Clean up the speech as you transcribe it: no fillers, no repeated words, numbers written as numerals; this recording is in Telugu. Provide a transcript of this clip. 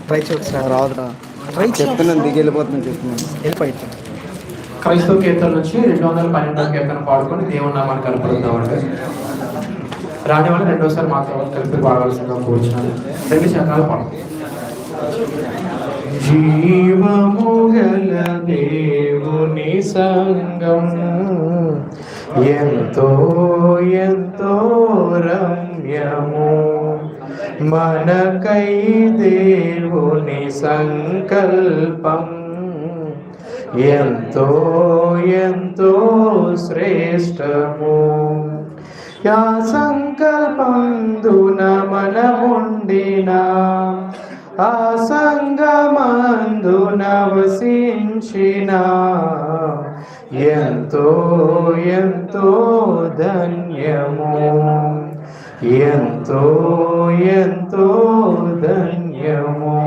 ట్రై చేయొచ్చు రాదురా. ట్రై చెప్తున్నాను, దిగి వెళ్ళిపోతున్నాను, చెప్తున్నాను. వెళ్ళిపోయింది. క్రైస్తవ కీర్తన నుంచి 212వ కీర్తన పాడుకొని దేవుని నామాన్ని కనపడుతామండి. రాని వాళ్ళు రెండోసారి మాత్రం కలిపి పాడవలసిందిగా కూర్చున్నాను. 2 శతకాలు పాడు. జీవము గల దేవుని సంగం ఎంతో ఎంతో రమ్యము, మనకై దేవుని సంకల్పం ఎంతో ఎంతో శ్రేష్టము. యా సంకల్పందున మనముండిన, ఆ సంగమందున వసించిన ఎంతో ఎంతో ధన్యము, ఎంతో ఎంతో ధన్యము.